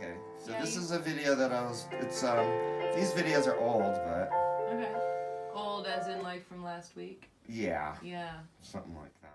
Okay, so this is a video that these videos are old, but... Okay. Old as in like from last week? Yeah. Yeah. Something like that.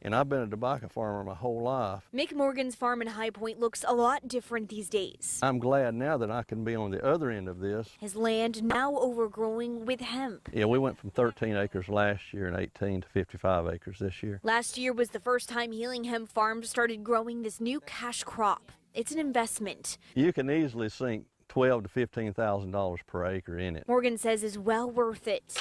And I've been a tobacco farmer my whole life. Mick Morgan's farm in High Point looks a lot different these days. I'm glad now that I can be on the other end of this. His land now overgrowing with hemp. Yeah, we went from 13 acres last year and 18 to 55 acres this year. Last year was the first time Healing Hemp Farm started growing this new cash crop. It's an investment. You can easily sink $12,000 to $15,000 per acre in it. Morgan says is well worth it.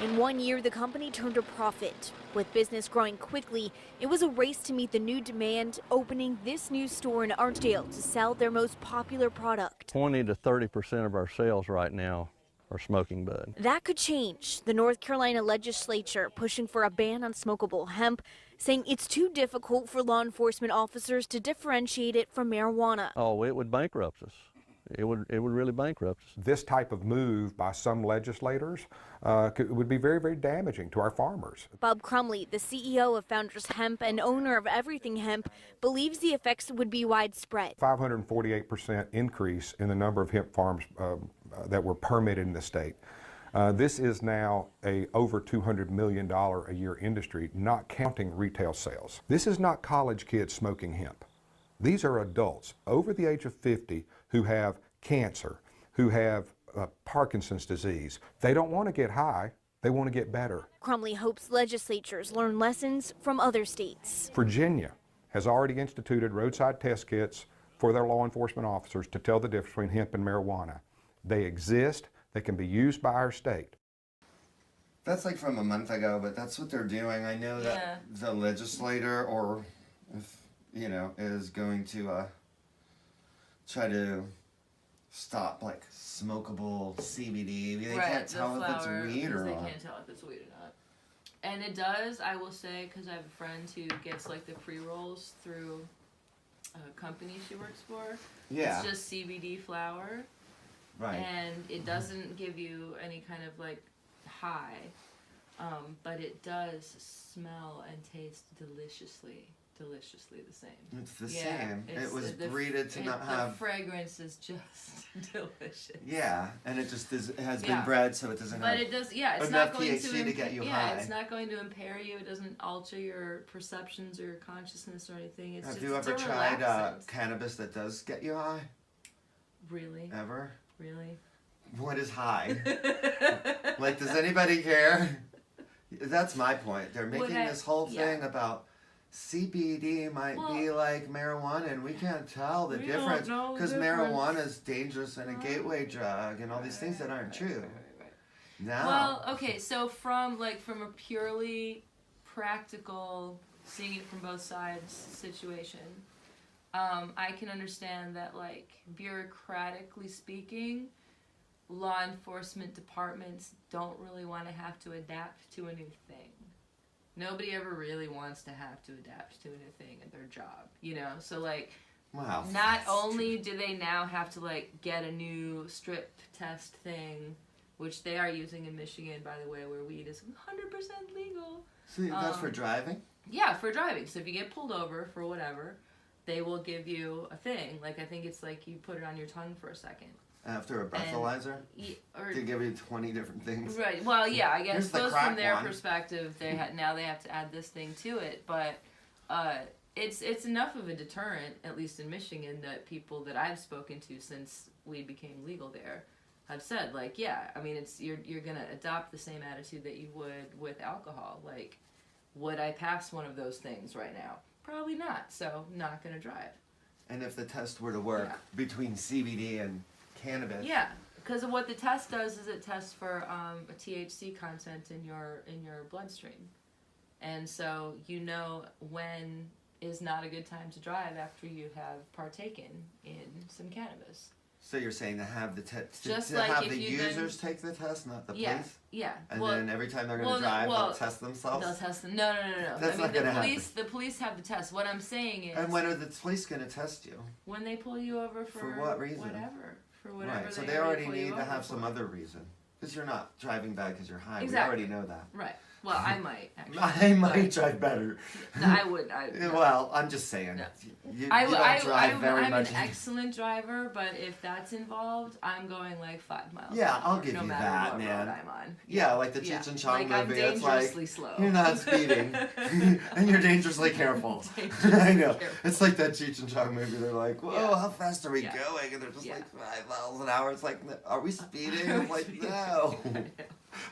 In 1 year, the company turned a profit. With business growing quickly, it was a race to meet the new demand, opening this new store in Archdale to sell their most popular product. 20 to 30% of our sales right now are smoking bud. That could change. The North Carolina legislature pushing for a ban on smokable hemp, saying it's too difficult for law enforcement officers to differentiate it from marijuana. Oh, it would bankrupt us. It would really bankrupt us. This type of move by some legislators would be very, very damaging to our farmers. Bob Crumley, the CEO of Founders Hemp and owner of Everything Hemp, believes the effects would be widespread. 548% increase in the number of hemp farms that were permitted in the state. This is now a over $200 million a year industry, not counting retail sales. This is not college kids smoking hemp. These are adults over the age of 50 who have cancer, who have Parkinson's disease. They don't want to get high, they want to get better. Crumley hopes legislatures learn lessons from other states. Virginia has already instituted roadside test kits for their law enforcement officers to tell the difference between hemp and marijuana. They exist, they can be used by our state. That's like from a month ago, but that's what they're doing. I know that the legislator, or if, you know, is going to try to stop like smokable CBD. They can't tell if it's weed or not. They can't tell if it's weed or not. And it does, I will say, because I have a friend who gets like the pre-rolls through a company she works for. Yeah. It's just CBD flower. Right. And it doesn't give you any kind of like high, but it does smell and taste deliciously the same. It's the same. It was breeded to not have... The fragrance is just delicious. Yeah, and it just has been bred so it doesn't have it's not enough going THC to get you high. It's not going to impair you. It doesn't alter your perceptions or your consciousness or anything. It's have you ever tried cannabis that does get you high? Really? Ever? Really? What is high? Like, does anybody care? That's my point. They're making this whole thing about CBD might be like marijuana, and we can't tell the difference because marijuana is dangerous and a gateway drug and all these things that aren't true. Now, well, okay, so from a purely practical, seeing it from both sides situation, I can understand that, like, bureaucratically speaking, law enforcement departments don't really want to have to adapt to a new thing. Nobody ever really wants to have to adapt to a new thing in their job, you know? So, like, not only do they now have to, like, get a new strip test thing, which they are using in Michigan, by the way, where weed is 100% legal. So that's for driving? Yeah, for driving. So if you get pulled over for whatever, they will give you a thing. Like, I think it's like you put it on your tongue for a second. After a breathalyzer? To give you 20 different things? Right. Well, yeah, I guess from their perspective, now they have to add this thing to it. But it's enough of a deterrent, at least in Michigan, that people that I've spoken to since weed became legal there have said, like, yeah, I mean, you're going to adopt the same attitude that you would with alcohol. Like, would I pass one of those things right now? Probably not, so not going to drive. And if the test were to work between CBD and cannabis? Yeah, because what the test does is it tests for a THC content in your bloodstream. And so you know when is not a good time to drive after you have partaken in some cannabis. So you're saying to have the test, to like have the users take the test, not the police? Yeah. And then every time they're going to drive, they'll test themselves? They'll test them. No. That's not going to happen. The police have the test. What I'm saying is... And when are the police going to test you? When they pull you over for what reason? Whatever. for whatever. Right. So they already need to have some other reason, because you're not driving bad because you're high. Exactly. We already know that. Right. Well, I might actually. I might drive better. No, I would. Well, I'm just saying. No. You don't drive very I'm much. an excellent driver, but if that's involved, I'm going like 5 miles. Yeah, an I'll hour, give no you matter that, what man. road I'm on. Yeah, like the Cheech and Chong like movie. I'm It's like dangerously slow. you're not speeding, and you're dangerously careful. Dangerously I know. careful. It's like that Cheech and Chong movie. They're like, "Whoa, Yeah. how fast are we Yeah. going?" And they're just Yeah. like 5 miles an hour. It's like, are we speeding? I'm like, no.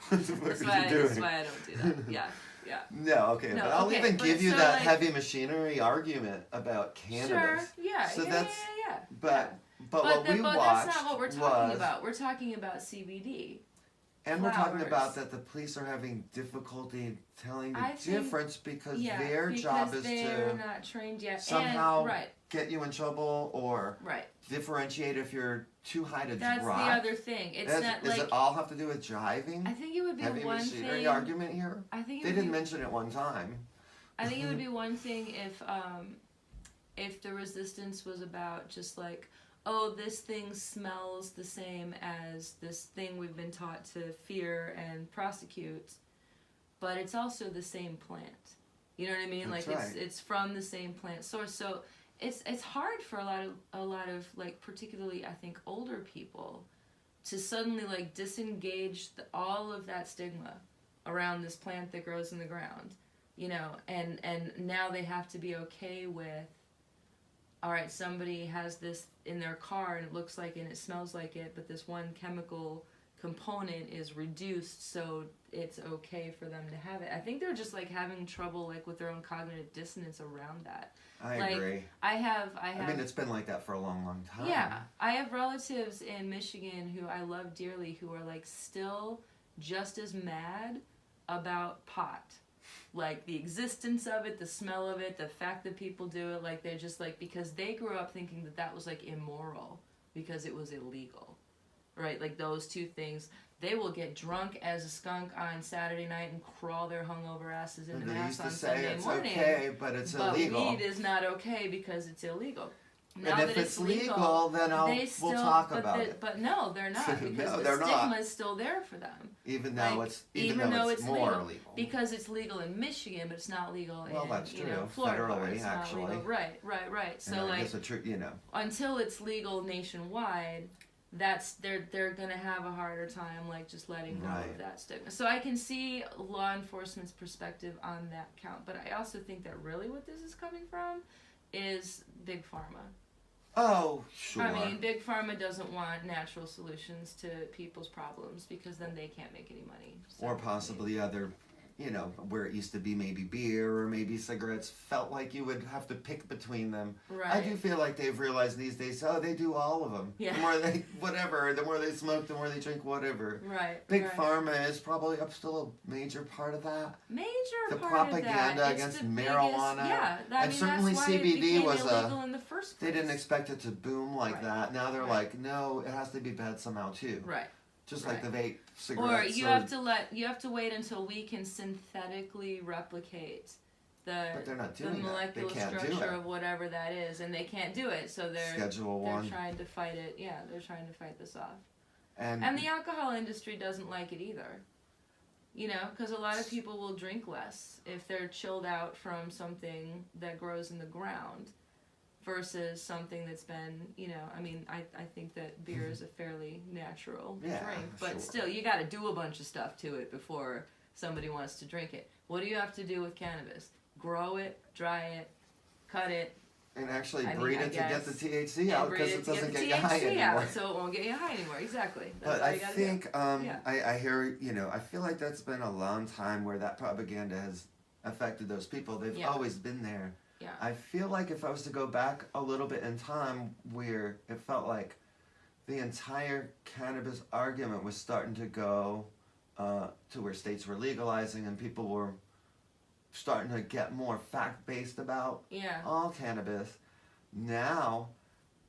What the fuck That's are why, you doing? that's why I don't do that. Yeah. Yeah. No, okay, No, but I'll okay, even but give you so, that like- heavy machinery argument about cannabis. Sure. Yeah. So yeah, that's, yeah. but But, what we but watched that's not what we're talking was, about. We're talking about CBD. and we're talking flowers. about that the police are having difficulty telling the I think- difference because Yeah. their job is they're to not trained yet. somehow And, right. get you in trouble or Right. differentiate if you're too high to That's drive. the other thing. It's Does not it like. all have to do with driving? I think it would be Heavy one machinery thing. argument here? I think it They would didn't be, mention it one time. I think it would be one thing if the resistance was about just like, oh, this thing smells the same as this thing we've been taught to fear and prosecute, but it's also the same plant. You know what I mean? That's like right. it's from the same plant source. So it's hard for a lot of like particularly I think older people to suddenly like disengage all of that stigma around this plant that grows in the ground, you know, and now they have to be okay with, all right, somebody has this in their car and it looks like it and it smells like it, but this one chemical component is reduced, so it's okay for them to have it. I think they're just like having trouble like with their own cognitive dissonance around that. I Like, agree. I mean, it's been like that for a long, long time. yeah, I have relatives in Michigan who I love dearly who are like still just as mad about pot. Like the existence of it, the smell of it, the fact that people do it, like they're just like, because they grew up thinking that that was like immoral because it was illegal, right? Like those two things. They will get drunk as a skunk on Saturday night and crawl their hungover asses into And they mass used on to say Sunday it's morning. okay, but it's illegal. Weed is not okay because it's illegal. Now And if that it's legal, then we'll talk about it. But no, they're not, because No, the they're stigma not. is still there for them. Even though Like, it's more illegal. Because it's legal in Michigan, but it's not legal in that's you true. know, Florida. Federally, it's not actually. legal. Right. So And I like guess until it's legal nationwide, that's they're gonna have a harder time like just letting go of that stigma. So I can see law enforcement's perspective on that count, but I also think that really what this is coming from is big pharma. Oh, sure. I mean, big pharma doesn't want natural solutions to people's problems because then they can't make any money. So, or possibly other, where it used to be maybe beer or maybe cigarettes, felt like you would have to pick between them. Right. I do feel like they've realized these days, they do all of them. Yeah. The more they smoke, the more they drink, whatever. Right. Big right. pharma is probably still a major part of that. The propaganda against marijuana. And certainly that's why CBD it became was illegal in the first place. They didn't expect it to boom like Right. that. Now they're Right. like, no, it has to be bad somehow too. Right. Just Right. like the vape Or cigarettes. you have to wait until we can synthetically replicate But they're not the doing that. molecular They can't do structure it. of whatever that is, and they can't do it. So they're Schedule they're 1. trying to fight it. Yeah, they're trying to fight this off. And the alcohol industry doesn't like it either. Because a lot of people will drink less if they're chilled out from something that grows in the ground versus something that's been, I think that beer is a fairly natural drink. But sure. still, you got to do a bunch of stuff to it before somebody wants to drink it. What do you have to do with cannabis? Grow it, dry it, cut it, and actually I mean, breed I it to get guess. the THC out because it doesn't get you THC high anymore. out, so it won't get you high anymore. Exactly. That's But all I you gotta think Yeah. I hear I feel like that's been a long time where that propaganda has affected those people. They've Yeah. always been there. Yeah. I feel like if I was to go back a little bit in time where it felt like the entire cannabis argument was starting to go to where states were legalizing and people were starting to get more fact-based about Yeah. all cannabis. Now,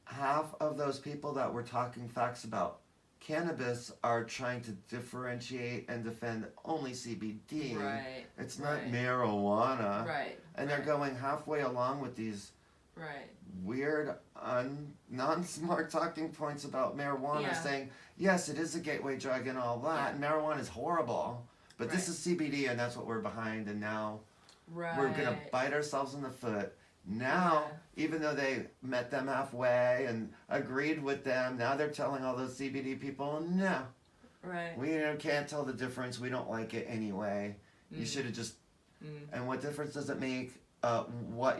half of those people that were talking facts about cannabis are trying to differentiate and defend only CBD. Right. It's not right. marijuana. Right. And they're right. going halfway along with these weird, non-smart talking points about marijuana, saying, yes, it is a gateway drug and all that, and marijuana is horrible, but this is CBD and that's what we're behind, and now we're going to bite ourselves in the foot. Now, even though they met them halfway and agreed with them, now they're telling all those CBD people, no. We can't tell the difference. We don't like it anyway. You should have just... And what difference does it make what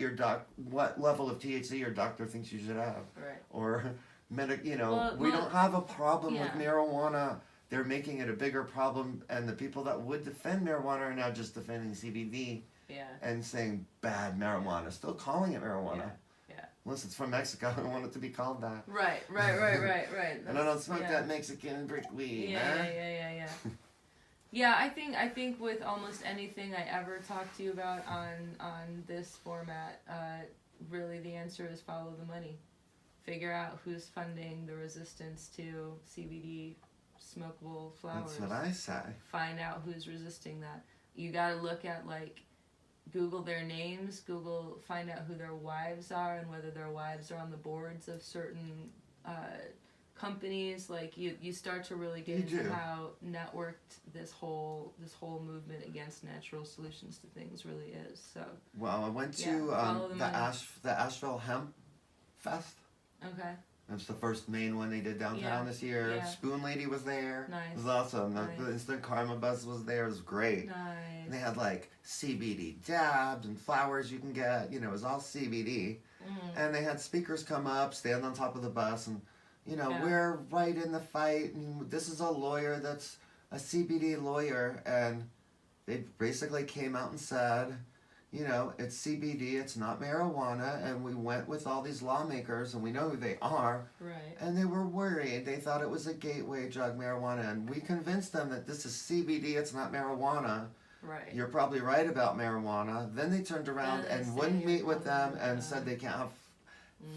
level of THC your doctor thinks you should have? Or, we don't have a problem with marijuana. They're making it a bigger problem, and the people that would defend marijuana are now just defending CBD. And saying bad marijuana, still calling it marijuana. Unless it's from Mexico, I don't want it to be called that. Right. And I don't smoke that Mexican brick weed. Yeah, I think with almost anything I ever talk to you about on this format, really the answer is follow the money. Figure out who's funding the resistance to CBD smokable flowers. That's what I say. Find out who's resisting that. You gotta look at, like, Google their names, find out who their wives are and whether their wives are on the boards of certain companies. Like, you start to really get into how networked this whole movement against natural solutions to things really is. So well, I went to the Asheville Hemp Fest. Okay. It was the first main one they did downtown this year. Spoon Lady was there. Nice. It was awesome. Nice. The Instant Karma bus was there. It was great. Nice. And they had like CBD dabs and flowers you can get. It was all CBD. And they had speakers come up, stand on top of the bus, and we're right in the fight. And this is a lawyer that's a CBD lawyer, and they basically came out and said, it's CBD, it's not marijuana, and we went with all these lawmakers, and we know who they are, and they were worried. They thought it was a gateway drug, marijuana, and we convinced them that this is CBD, it's not marijuana. You're probably right about marijuana. Then they turned around and wouldn't meet with them and said they can't have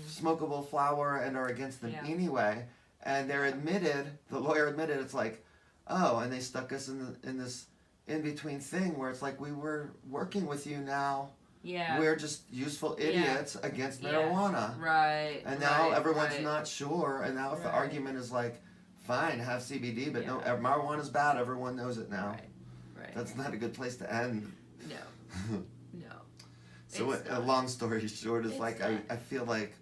smokable flower and are against them anyway. And the lawyer admitted, it's like, oh, and they stuck us in this in-between thing where it's like, we were working with you now. We're just useful idiots against marijuana. And now everyone's not sure, and now if the argument is like, fine, have CBD, but no, marijuana's bad, everyone knows it now. That's not a good place to end. No. So a long story short is like, I feel like,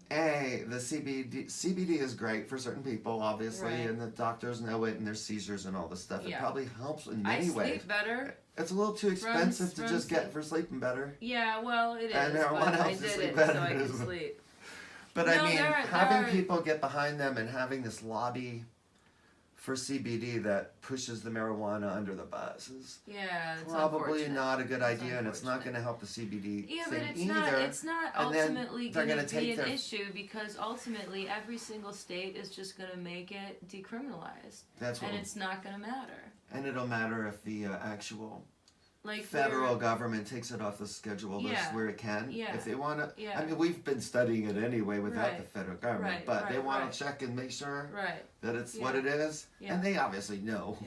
the CBD is great for certain people, obviously, and the doctors know it, and there's seizures and all this stuff. It probably helps in many ways. I sleep better. It's a little too expensive to just get for sleeping better. Yeah, well, it is. And marijuana helps you sleep better. So I can sleep. But I mean, having people get behind them and having this lobby for CBD that pushes the marijuana under the bus is probably not a good idea, and it's not going to help the CBD thing either. It's not ultimately going to be an issue, because ultimately every single state is just going to make it decriminalized. And it's not going to matter. And it'll matter if the actual federal government takes it off the schedule list where it can. If they want to, I mean, we've been studying it anyway without the federal government, but they want to check and make sure that it's what it is, and they obviously know.